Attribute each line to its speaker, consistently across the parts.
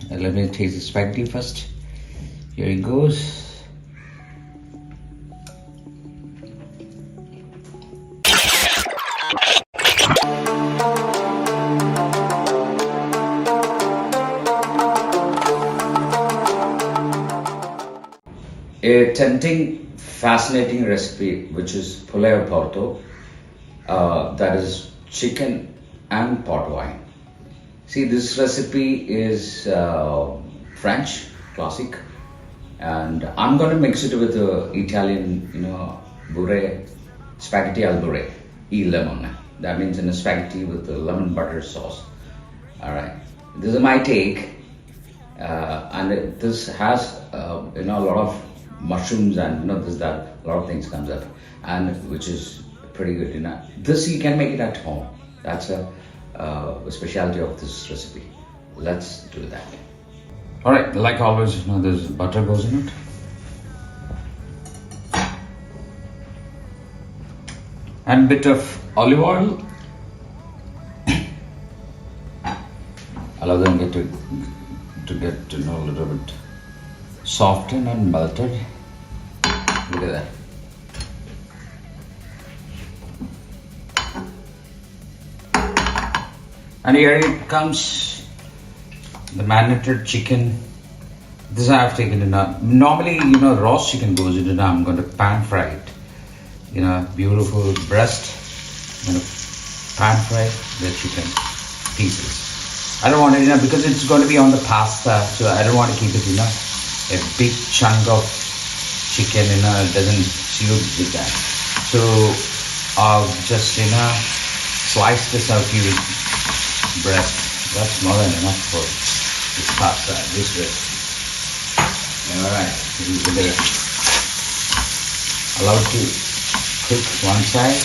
Speaker 1: Let me taste the spaghetti first. Here it goes. A tempting, fascinating recipe which is Poulet or Porto, that is chicken and port wine. See, this recipe is French, classic, and I'm going to mix it with Italian, burre, spaghetti al burre, lemone. That means in a spaghetti with a lemon butter sauce. All right, this is my take, and this has a lot of mushrooms and that a lot of things comes up, and which is pretty good. This you can make it at home. That's a specialty of this recipe. Let's do that. All right, like always, there's butter goes in it. And bit of olive oil. Allow them to get a little bit softened and melted. Look at that. And here it comes, the marinated chicken. This I have taken in normally, roast chicken goes in. I'm going to pan fry it. Beautiful breast. I'm going to pan fry the chicken pieces. I don't want it, because it's going to be on the pasta, so I don't want to keep it, a big chunk of chicken, it doesn't suit with that. So I'll just, slice this out here with breast. That's more than enough for this pasta, this way. Alright, allow it to cook one side.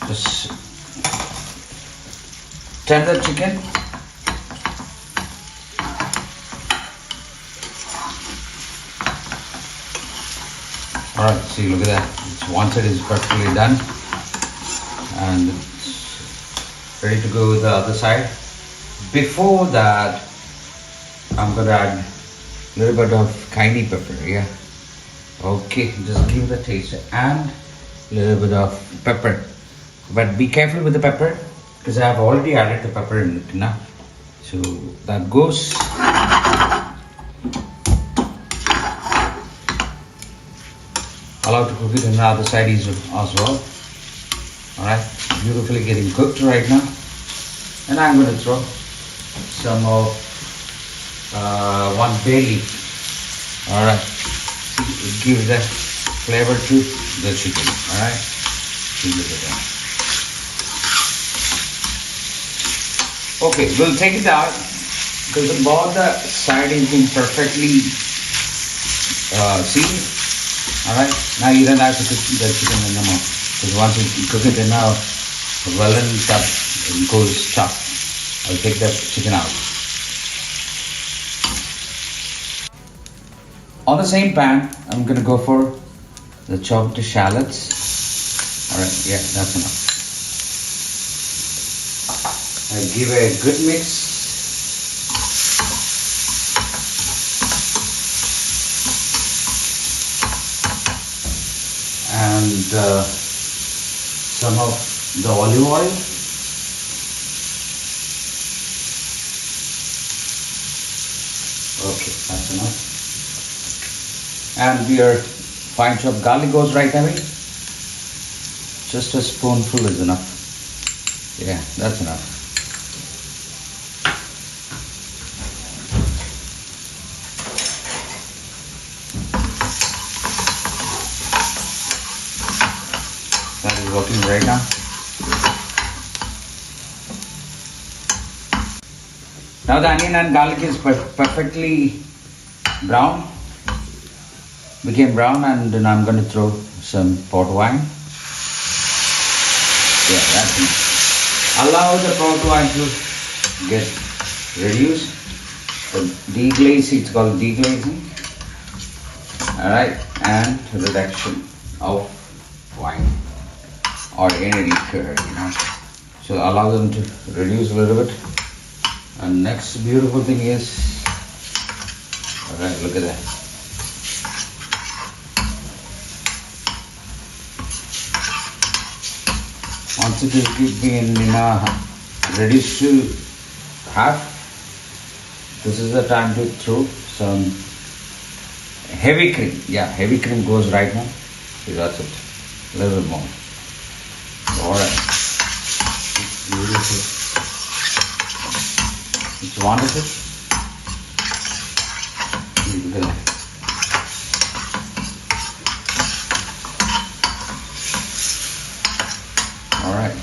Speaker 1: Just tender chicken. Alright, see, look at that. One side is perfectly done, and it's ready to go with the other side. Before that, I'm going to add a little bit of cayenne pepper. Yeah, okay, just give it a taste, and a little bit of pepper. But be careful with the pepper, because I have already added the pepper in it now. So that goes. Allow to cook it on the other side as well. Alright, beautifully getting cooked right now. And I'm going to throw some of one bay leaf. Alright, give that flavor to the chicken. Alright, look at that. Okay, we'll take it out, because both the side is being perfectly seasoned. Alright, now you don't have to cook the chicken anymore, because once you cook it now, well and up, it goes chopped. I'll take the chicken out. On the same pan, I'm going to go for the chopped shallots. Alright, yeah, that's enough. I give a good mix. And some of the olive oil. Okay, that's enough. And your fine chopped garlic goes right away. Just a spoonful is enough. Yeah, that's enough. That is working right now. Now the onion and garlic is perfectly brown. Became brown, and then I'm going to throw some port wine. Yeah, that's enough. Allow the port wine to get reduced. So deglaze, it's called deglazing. Alright, and reduction of wine or any liquor, So allow them to reduce a little bit. And next beautiful thing is, alright, look at that. Once it is keeping in reduced to half, this is the time to throw some heavy cream. Yeah, heavy cream goes right now. So that's it. A little bit more. Alright. Beautiful. It's wonderful. Look at that. Alright.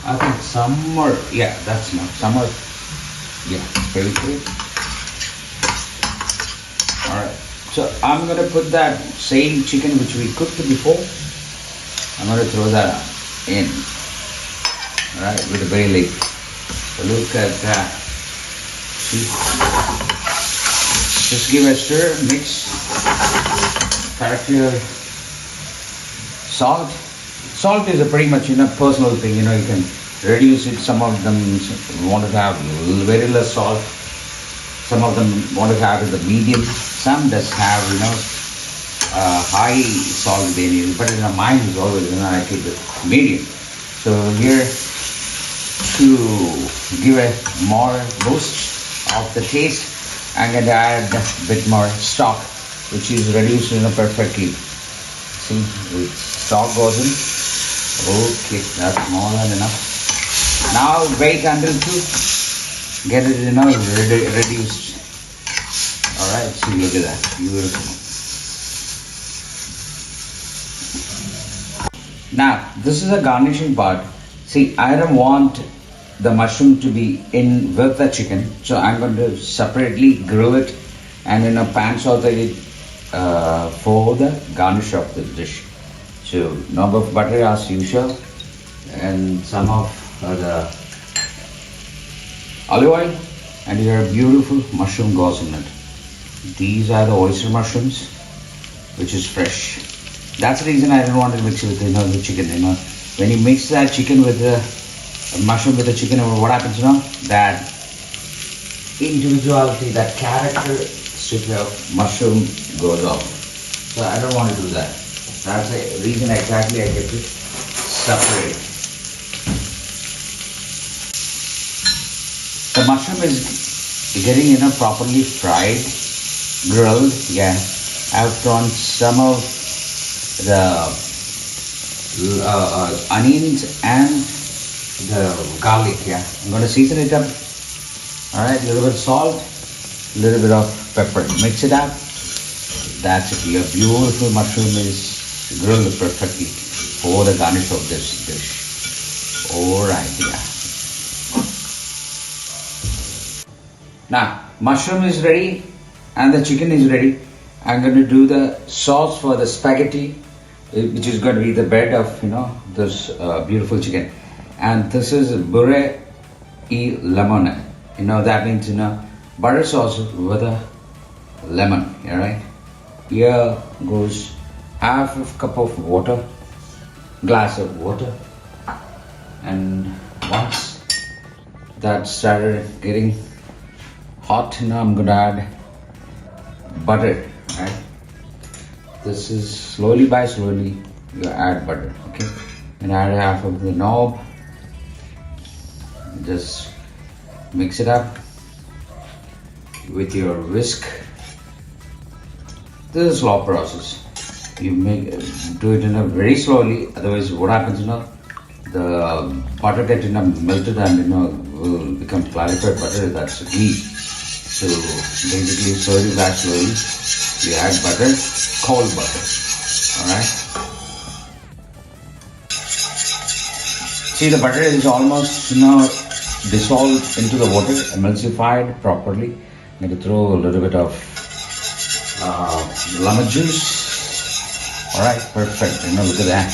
Speaker 1: I think some more. Yeah, that's not. Some more. Yeah, very good. Alright. So I'm gonna put that same chicken which we cooked before. I'm gonna throw that in. Alright, with a bay leaf. So look at that. See? Just give a stir, mix. Correct your salt. Salt is a pretty much personal thing. You can reduce it. Some of them want to have very less salt. Some of them want to have the medium. Some does have high salt they need. But mine is always I keep it medium. So here to give a more boost of the taste, I'm going to add a bit more stock, which is reduced perfectly. See, the stock goes in. Okay, that's more than enough. Now wait until to get it reduced. Alright, see, look at that. Beautiful. Now, this is a garnishing part. See, I don't want the mushroom to be in with the chicken, so I'm going to separately grill it and pan saute it for the garnish of the dish. So, knob of butter as usual, and some of the olive oil, and your beautiful mushroom goes in it. These are the oyster mushrooms, which is fresh. That's the reason I don't want to mix it with the chicken. When you mix that chicken with the mushroom with the chicken, what happens? That individuality, that characteristic of mushroom goes off. So I don't want to do that. That's the reason exactly I kept it separate. The mushroom is getting properly fried, grilled. Yeah, I've thrown some of the onions and the garlic. Yeah, I'm going to season it up. All right, a little bit of salt, a little bit of pepper. Mix it up. That's it. Your beautiful mushroom is grilled perfectly for the garnish of this dish. All right, yeah. Now, mushroom is ready and the chicken is ready. I'm going to do the sauce for the spaghetti, which is going to be the bed of this beautiful chicken. And this is Burre e Lemone. That means butter sauce with a lemon. All right. Here goes half a cup of water, glass of water, and once that started getting hot, I'm going to add butter. Right? This is slowly you add butter. Okay, and add half of the knob. Just mix it up with your whisk. This is a slow process. You do it very slowly. Otherwise, what happens? The butter gets melted and will become clarified butter. That's ghee. So basically, slowly back slowly. You add butter, cold butter. All right. See, the butter is almost dissolved into the water, emulsified properly. I'm going to throw a little bit of lemon juice. All right, perfect. Look at that.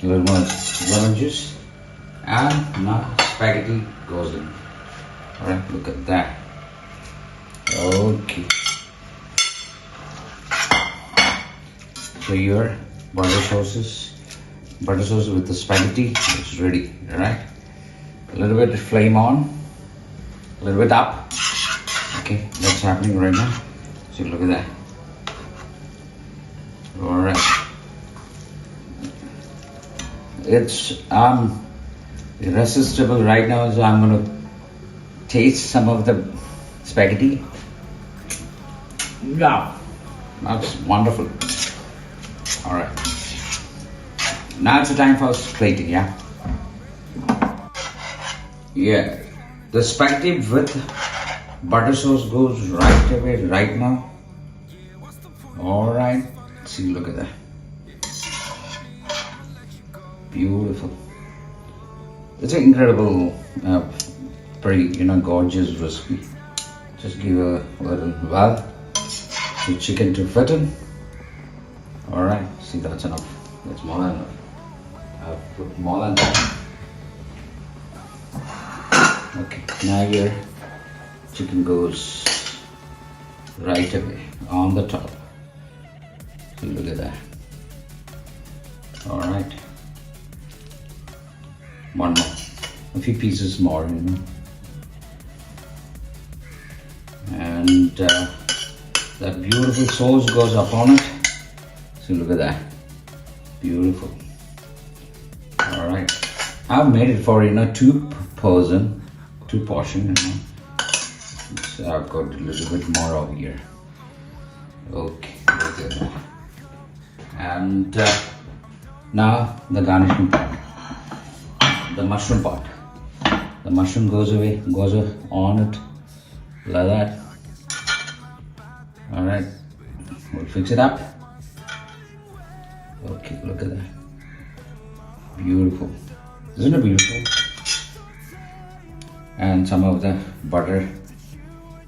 Speaker 1: A little more lemon juice, and now spaghetti goes in. All right, look at that. Okay. So your butter sauce is butter sauce with the spaghetti is ready. All right. A little bit flame on, a little bit up. Okay, that's happening right now. So look at that. All right. It's irresistible right now, so I'm gonna taste some of the spaghetti. Yeah, that's wonderful. All right. Now it's the time for plating, yeah? Yeah. The spaghetti with butter sauce goes right away right now. All right. See, look at that. Beautiful. It's an incredible, pretty, gorgeous recipe. Just give a little valve to chicken to fit in. All right. See, that's enough. That's more than enough. I've put more than that. Okay. Now your chicken goes right away on the top. So look at that. All right. One more. A few pieces more, And that beautiful sauce goes upon it. So look at that. Beautiful. All right. I've made it for two portion. So I've got a little bit more over here. Okay. Look at that. And now the garnishing part. The mushroom part. The mushroom goes on it like that. All right, we'll fix it up. Okay, look at that. Beautiful. Isn't it beautiful? And some of the butter,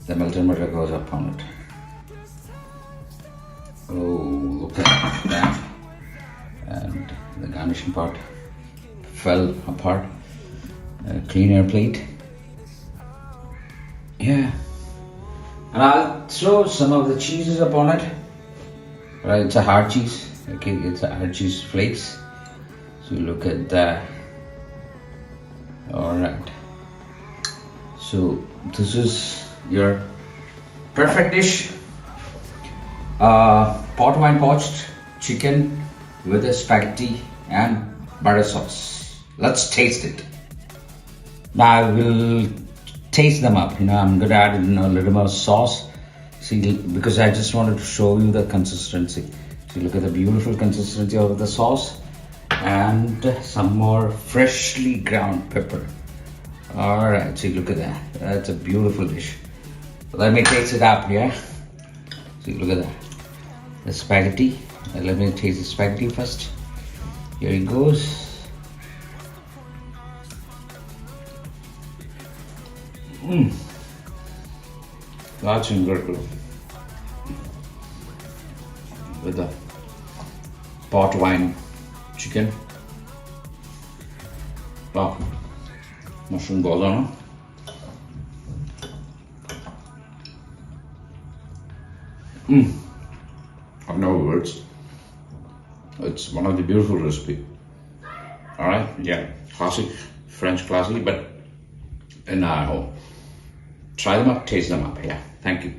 Speaker 1: the melted butter goes upon it. Oh, look at that. And the garnishing part fell apart. Clean your plate. Yeah. And I'll throw some of the cheeses upon it. Right, it's a hard cheese. Okay, it's a hard cheese flakes. So look at that. All right. So this is your perfect dish. Port wine poached chicken with a spaghetti and butter sauce. Let's taste it. Now I will taste them up. I'm gonna add in a little more sauce. See, because I just wanted to show you the consistency. See, look at the beautiful consistency of the sauce, and some more freshly ground pepper. All right, see, look at that. That's a beautiful dish. Let me taste it up, yeah. See, look at that. The spaghetti. Let me taste the spaghetti first. Here it goes. That's incredible. With the port wine chicken. Wow. Mushroom goes on. I've no words. It's one of the beautiful recipe. All right, yeah, classic, French classic, but now try them up, taste them up. Yeah, thank you.